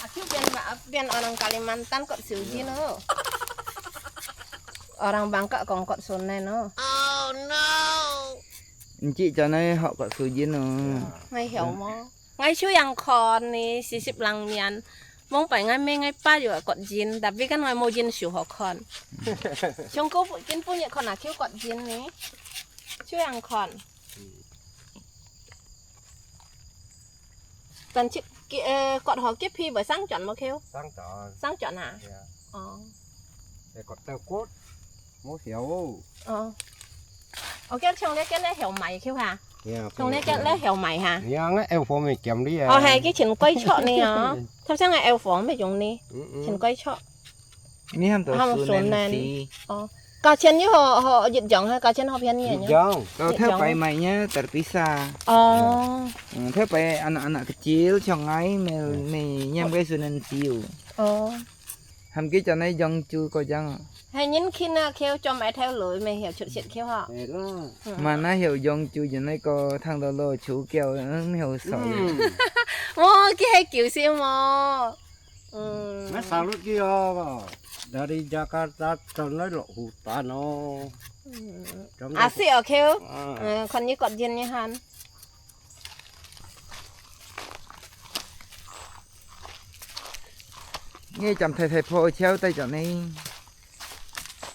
Aku biar orang Kalimantan kok Suji no. Orang Bangka kong kok Sune no. Encik cho nó họ có sujin no. Ngay hiểu mo. Ngay chú yang kon ni sisip lang mian. Mong phải ngay mê ngay pa juga kok jin, tapi kan ngay mau jin shu ho kon. Chung ko kin punya kon nak kêu kok jin ni. Chú yang kon. Tần chị cọt họ kiếp phi bởi sang chọn mà kêu. Sang tròn. Sang chọn hả? Dạ. Để còn tao cốt. Mố hiểu. Ok trong đấy cái lẽ hiểu mày kêu hả? Dạ. Trong đấy cái lẽ hiểu mày hả? Dạ, nó eo phô mày kèm đi à. Hay cái chuyện quay chọn này hả? Thăm sang ngày eo phóng mày dùng đi. Chuyện quay chọn. Ini ham to Ham sunen sunen. si. Cả chân như họ dịch giọng hay cả chân họ biên nhỉ? Jangan. Kalau Iya, theo jangan. pai mainnya terpisah. Oh. Theo pai anak-anak kecil chongai me nyam cái sunen siu. Oh. Ham kia cho nó dong chu ko jang. Hay những khi nào kêu cho mẹ theo lối mày hiểu chuyện chuyện kêu họ. Thế đó. Mà nó hiểu dong chu cho nó có thằng đó lo chú kêu nó hiểu sỏi. Wow, cái hay kiểu siêu mà. Nó sao lúc kia dari Jakarta tới lộ hutan nó. Trong À xí ở kêu. À. Còn như cọt diên như hắn. Nghe chậm thầy phô treo tay cho này.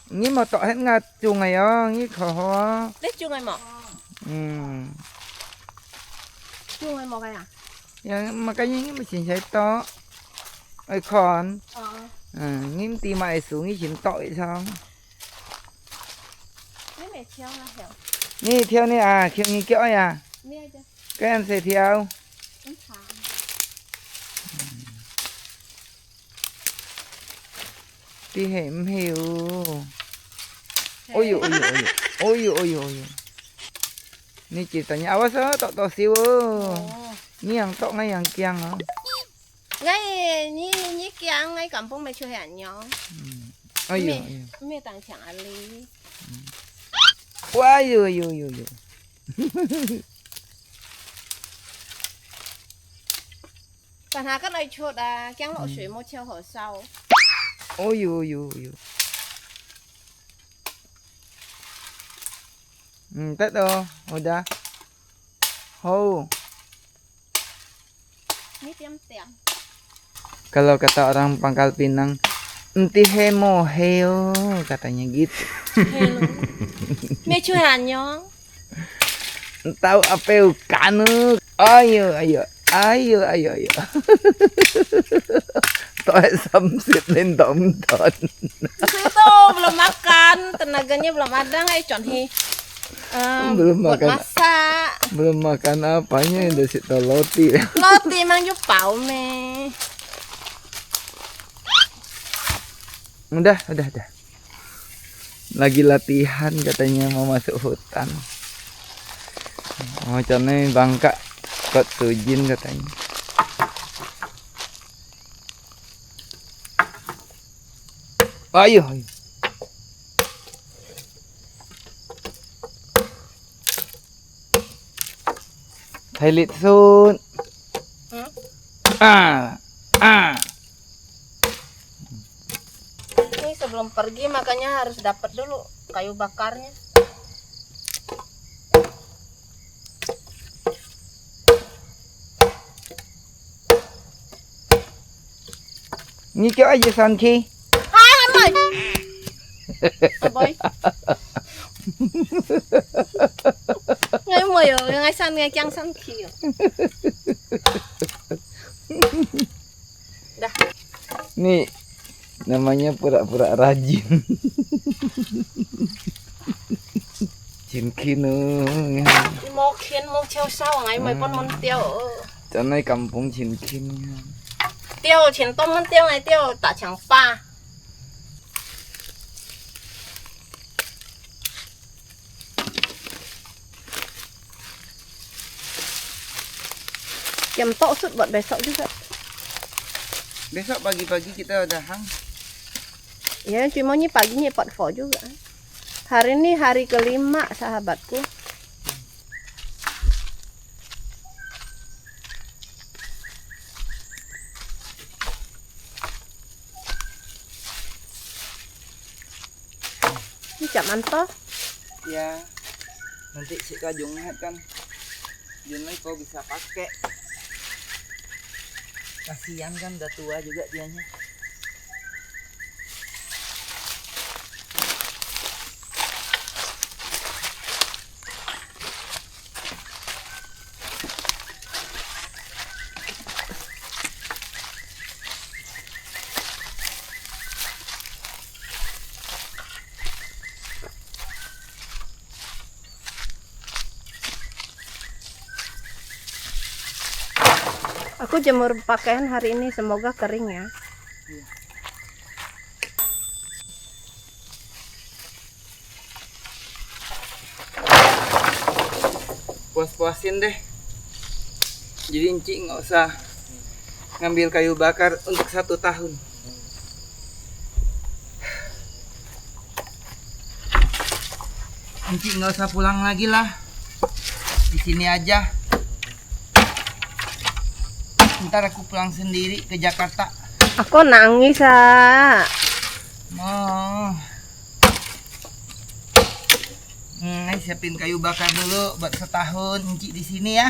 Nghĩ mà tọ hết ngạt chu ngày ó, nghĩ khó ho. Đấy chú ngày mọ. Chú ngày mọ cái à? Yang mà cái nghĩ mà chỉ thấy to. Ơi còn. Nghĩ tì mày xuống nghĩ chỉ tội sao? Đấy mẹ theo là hiểu. Nghĩ theo này à, khiêu nghĩ kéo à? Nghe chưa? Các em sẽ theo. Em thả. Thì hẻm hiểu. Ôi dụ, ôi dụ, ôi dụ, ôi dụ, ôi dụ. Ini ceritanya awas oh, tok siu. Ini yang tok ngay yang kiang oh. Ngay như kiang ngay kampung mày chơi hẳn nhau. Ôi dụ, Mẹ ôi dụ. mẹ tặng chẳng ali. Wah, dụ, dụ, dụ, dụ. Còn hà cái này chuột à, kiang lộ水mua theo hồ sau. Ôi dụ, ôi dụ, ôi dụ. Tet tuh, udah. Oh, Ini tiang-tiang. kalau kata orang Pangkal Pinang, enti hemo heo katanya gitu. Hello. Mẹ chưa 안녕. Tahu apa kanu? Ayo. Toh samsit lên tonton. Itu belum makan, tenaganya belum ada nggak Con Hi. Belum buat makan. masak. Belum makan apanya udah si roti. Roti mang ju pau me. Udah. Lagi latihan katanya mau masuk hutan. Oh, caranya bangka kot tujin katanya. Ayo. Thailit sun. Ah. Ini sebelum pergi makanya harus dapat dulu kayu bakarnya. Như kiểu aja Sanki. Hai anh ơi. Boy. Ngay mời ở ngay san ngay chăng san kia. Dah. Nih namanya pura-pura rajin. Cinkinu. Mau khiến mau treo sau ngay mày con muốn tiêu. Cho này kampung Cinkin. Tiêu chiến tôm muốn tiêu này tiêu tả chẳng pha. Jam tok sud buat besok juga. Besok pagi-pagi kita udah hang. Ya cuma ini paginya pot fo juga. Hari ini hari kelima sahabatku. Ini cak mantap. Ya. Nanti si Kajung kan. Junai kau bisa pakai. Kasihan kan udah tua juga dianya. Aku jemur pakaian hari ini, semoga kering ya. Puas-puasin deh. Jadi Enci nggak usah ngambil kayu bakar untuk 1 tahun. Enci nggak usah pulang lagi lah. Di sini aja. Ntar aku pulang sendiri ke Jakarta. Aku nangis ah. Oh. Siapin kayu bakar dulu buat setahun Enci di sini ya.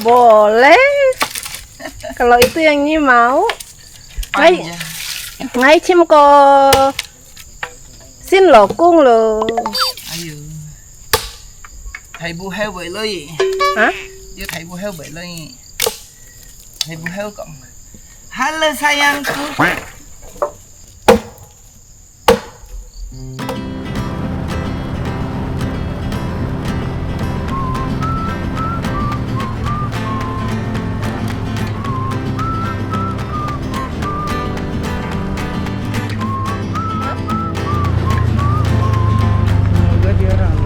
Boleh. Kalau itu yang Nyi mau. Aja. Ngay chim ko. Xin lỗi cung lo. Ayo. Thầy bu heo vậy lời. Hah? Dia thầy bu heo vậy lời. Thầy bu heo cộng. Halo sayangku. Semoga dia rame.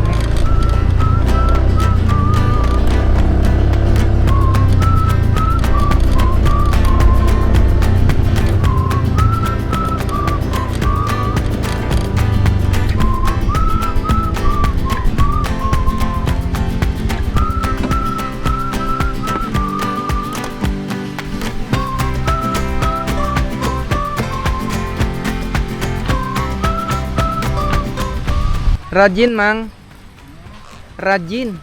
Rajin, Mang. Rajin.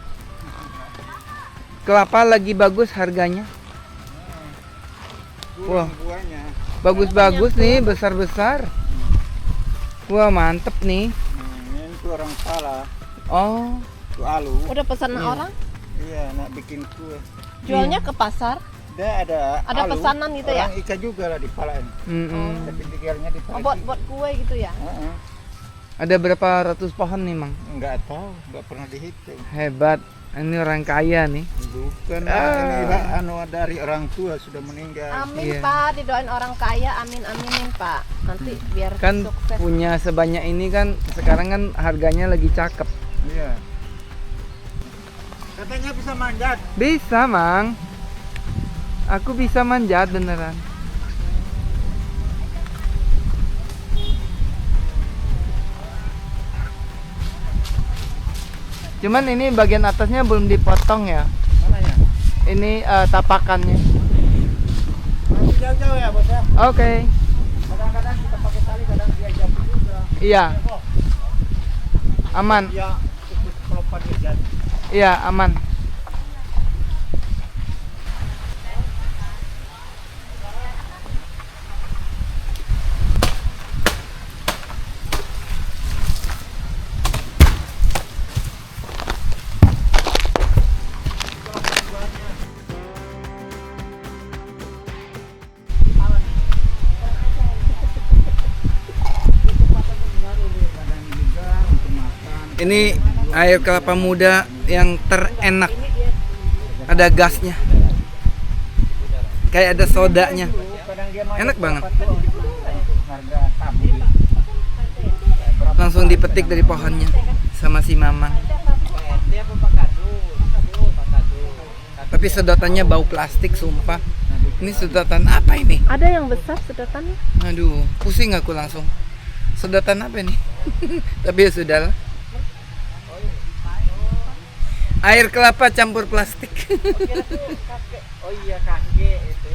Kelapa lagi bagus harganya. Wah, Buahnya. bagus-bagus nih, besar-besar. Wah, mantep nih. Ini tuh orang pala. Oh, Tuh alu. Udah pesan orang? Iya, nak bikin kue. Jualnya ke pasar? Dia ada Ada alu. pesanan gitu ya? Orang Ika juga lah di pala ini. mm-mm. Tapi dikiranya di pala. Oh, buat kue gitu ya? Heeh. Ada berapa ratus pohon nih, Mang? Enggak tahu, enggak pernah dihitung. Hebat. Ini orang kaya nih. Bukan Ah. ini lah, anu dari orang tua sudah meninggal. Amin Iya. Pak, didoain orang kaya, aminin Pak. Nanti biar Kan sukses. punya sebanyak ini kan sekarang kan harganya lagi cakep. Iya. Katanya bisa manjat. Bisa, Mang. Aku bisa manjat beneran. Cuman ini bagian atasnya belum dipotong ya. Mananya? Ini tapakannya. Masih jauh-jauh ya, Bos ya. Oke. Kadang-kadang kita pakai tali, kadang dia jatuh juga. Iya. Aman. Ya, ikut pelopan dia jadi. Iya, aman. Ini air kelapa muda yang terenak. Ada gasnya. Kayak ada sodanya. Enak banget. Langsung dipetik dari pohonnya sama si Mamang. Tapi sedotannya bau plastik sumpah. Ini sedotan apa ini? Ada yang besar sedotannya? Aduh, pusing aku langsung. Sedotan apa ini? Tapi ya sudahlah. Air kelapa campur plastik. Oh iya, kakek itu.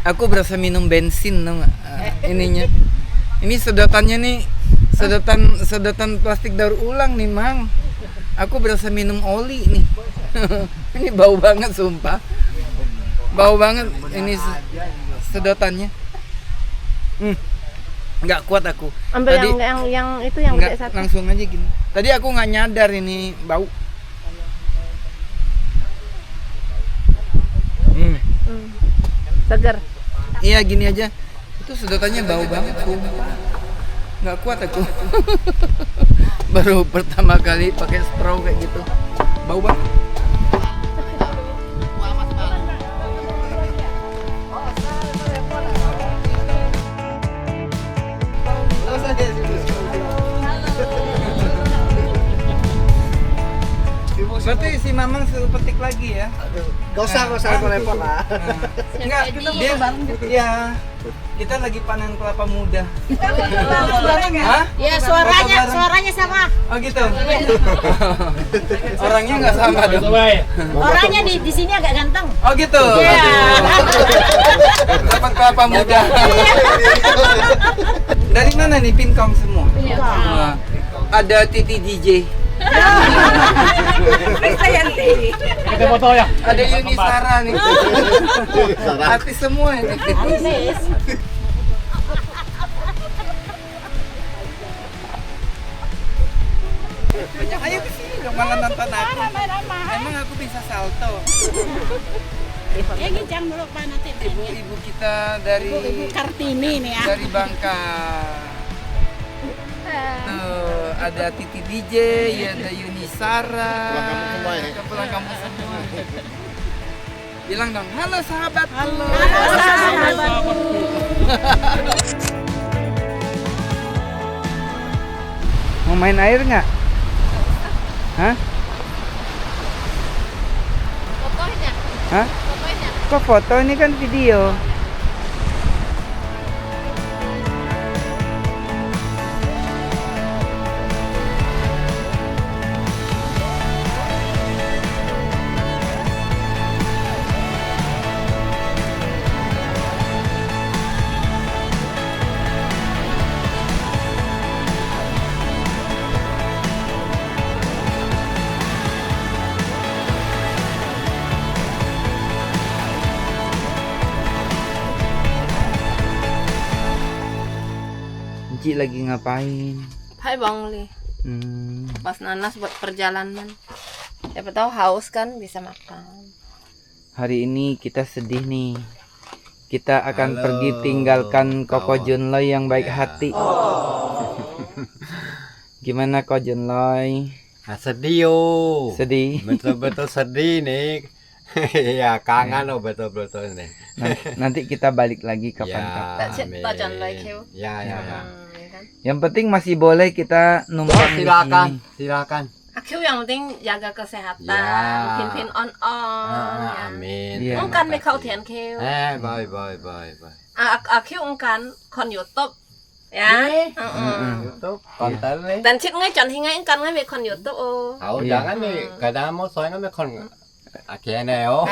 Aku berasa minum bensin dong ininya. Ini sedotannya nih sedotan plastik daur ulang nih, Mang. Aku berasa minum oli nih. Ini bau banget sumpah. Bau banget ini sedotannya. Nggak kuat aku. Ambil Tadi yang itu yang nggak gede satu. langsung aja gini. Tadi aku nggak nyadar ini bau. Seger. Iya gini aja. Itu sedotannya bau banget sumpah. Nggak kuat aku. Baru pertama kali pakai straw kayak gitu. Bau banget. Berarti si Mamang suruh petik lagi ya? Gak usah repot lah. Enggak, dia ya kita lagi panen kelapa muda. Hah? Ya suaranya sama. Oh gitu. Orangnya nggak sama dong. Orangnya di sini agak ganteng. Oh gitu. Dapat kelapa muda. Dari mana nih Pinkong semua? Wah, ada Titi DJ. Kita foto ya. Ada Yuni Sara nih. Artis semua ini. Banyak ayo ke sini dong malah nonton aku. Emang aku bisa salto. Ya gincang dulu Pak nanti. Ibu kita dari Ibu Kartini nih ya. dari Bangka. Tuh, ada Titi DJ, ya ada Yuni Sara. Pulang kampung semua ya? Pulang kampung semua. Bilang dong, halo sahabat. Halo. Mau main air nggak? Hah? Fotonya, Hah? fotonya. Kok foto ini kan video? Inci lagi ngapain? Hai Bang Li. Pas nanas buat perjalanan. Siapa tahu haus kan bisa makan. Hari ini kita sedih nih. Kita akan Halo, pergi tinggalkan Koko kawan. Junloy yang baik Ya. hati. Gimana Ko Junloy? Sedih yo. Sedih? Betul-betul sedih nih. Ya kangen loh betul-betul nih. Nanti kita balik lagi kapan-kapan. Tak cek, tak jangan amin. like you. Ya. Ya kan? Yang penting masih boleh kita numpang di Silakan, sini. silakan. Aku yang penting jaga kesehatan, Ya. pin on ya. Amin. Iya. Terima Ungkan ไม่ kasih. เข้าเทียนคิว Bye. Aku ungkan kon YouTube ya. YouTube konten nih. Dan cit ngai jon hingai ungkan ngai be kon YouTube oh. Tahu Iya. jangan nih, kadang mau soalnya nih kon akhirnya yo.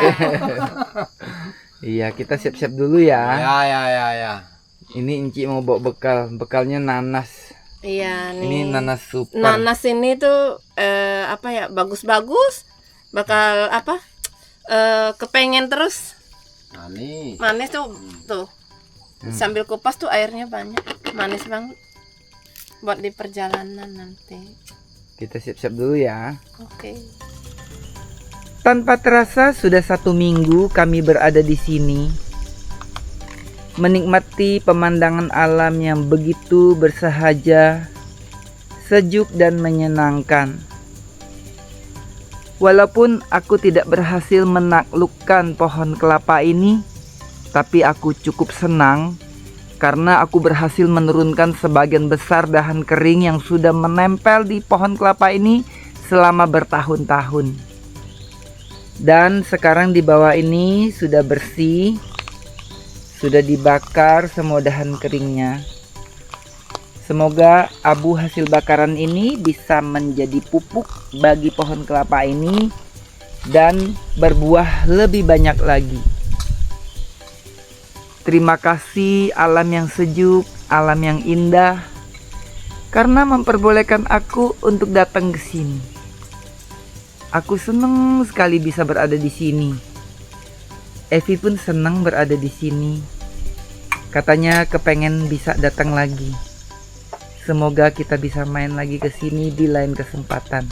Iya, kita siap-siap dulu ya. Ya. Ini Inci mau bawa bekal. Bekalnya nanas. Iya nih. Ini nanas super. Nanas ini tuh apa ya bagus-bagus, bakal apa kepengen terus manis tuh sambil kupas tuh airnya banyak, manis banget buat di perjalanan nanti. Kita siap-siap dulu ya. Oke. Tanpa terasa sudah 1 minggu kami berada di sini, menikmati pemandangan alam yang begitu bersahaja, sejuk dan menyenangkan. Walaupun aku tidak berhasil menaklukkan pohon kelapa ini, tapi aku cukup senang karena aku berhasil menurunkan sebagian besar dahan kering yang sudah menempel di pohon kelapa ini selama bertahun-tahun. Dan sekarang di bawah ini sudah bersih, sudah dibakar semua dahan keringnya. Semoga abu hasil bakaran ini bisa menjadi pupuk bagi pohon kelapa ini dan berbuah lebih banyak lagi. Terima kasih alam yang sejuk, alam yang indah, karena memperbolehkan aku untuk datang ke sini. Aku senang sekali bisa berada di sini. Evi pun senang berada di sini. Katanya kepengen bisa datang lagi. Semoga kita bisa main lagi ke sini di lain kesempatan.